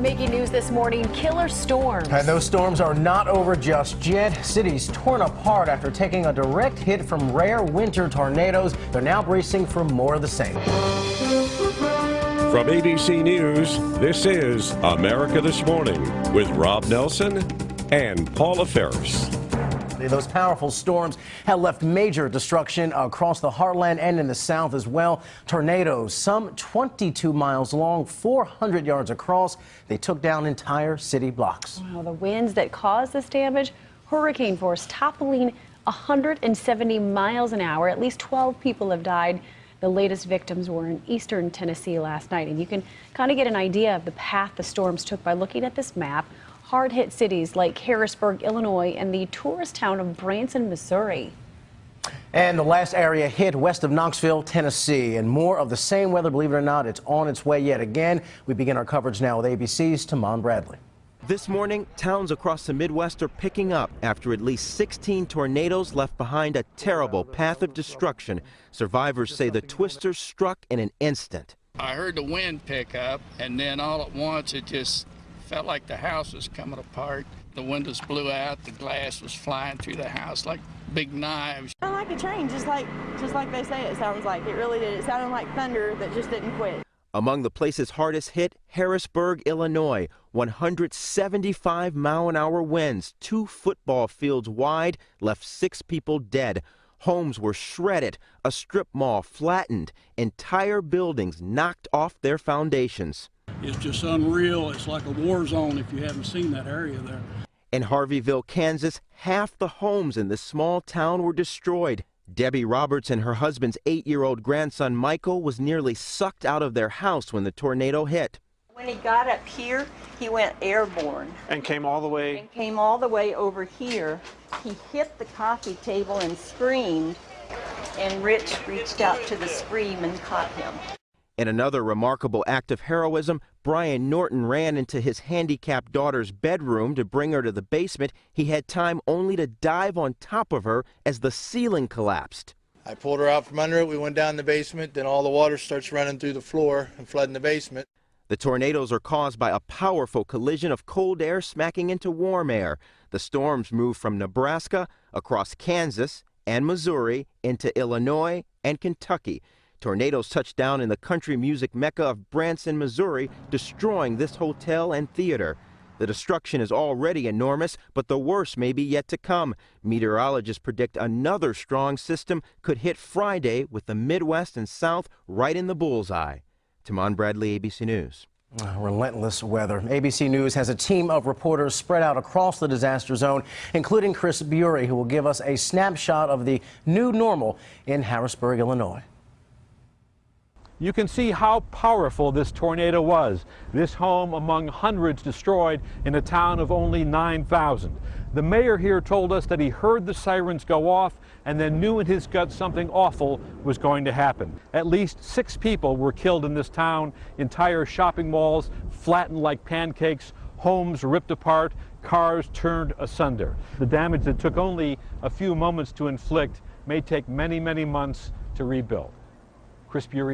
Making news this morning, killer storms. And those storms are not over just yet. Cities torn apart after taking a direct hit from rare winter tornadoes. They're now bracing for more of the same. From ABC News, this is America This Morning with Rob Nelson and Paula Ferris. Those powerful storms have left major destruction across the heartland and in the south as well. Tornadoes, some 22 miles long, 400 yards across. They took down entire city blocks. Wow, the winds that caused this damage, hurricane force toppling 170 miles an hour. At least 12 people have died. The latest victims were in eastern Tennessee last night. And you can kind of get an idea of the path the storms took by looking at this map. Hard-hit cities like Harrisburg, Illinois, and the tourist town of Branson, Missouri. And the last area hit west of Knoxville, Tennessee. And more of the same weather, believe it or not, it's on its way yet again. We begin our coverage now with ABC's Tamon Bradley. This morning, towns across the Midwest are picking up after at least 16 tornadoes left behind a terrible path of destruction. Survivors say the twisters struck in an instant. I heard the wind pick up, and then all at once it just felt like the house was coming apart. The windows blew out, the glass was flying through the house like big knives. I like a train, just like they say it sounds like. It really did. It sounded like thunder that just didn't quit. Among the places hardest hit, Harrisburg, Illinois. 175-mile-an-hour winds, 2 football fields wide, left 6 people dead. Homes were shredded, a strip mall flattened, entire buildings knocked off their foundations. It's just unreal. It's like a war zone if you haven't seen that area there. In Harveyville, Kansas, half the homes in this small town were destroyed. Debbie Roberts and her husband's 8-year-old grandson Michael was nearly sucked out of their house when the tornado hit. When he got up here, he went airborne. And came all the way? And came all the way over here. He hit the coffee table and screamed, and Rich reached out to the scream and caught him. In another remarkable act of heroism, Brian Norton ran into his handicapped daughter's bedroom to bring her to the basement. He had time only to dive on top of her as the ceiling collapsed. I pulled her out from under it. We went down the basement. Then all the water starts running through the floor and flooding the basement. The tornadoes are caused by a powerful collision of cold air smacking into warm air. The storms move from Nebraska across Kansas and Missouri into Illinois and Kentucky. Tornadoes touched down in the country music mecca of Branson, Missouri, destroying this hotel and theater. The destruction is already enormous, but the worst may be yet to come. Meteorologists predict another strong system could hit Friday with the Midwest and South right in the bullseye. Tamon Bradley, ABC News. Relentless weather. ABC News has a team of reporters spread out across the disaster zone, including Chris Bury, who will give us a snapshot of the new normal in Harrisburg, Illinois. You can see how powerful this tornado was. This home among hundreds destroyed in a town of only 9,000. The mayor here told us that he heard the sirens go off and then knew in his gut something awful was going to happen. At least 6 people were killed in this town. Entire shopping malls flattened like pancakes, homes ripped apart, cars turned asunder. The damage that took only a few moments to inflict may take many, many months to rebuild. Chris Bury.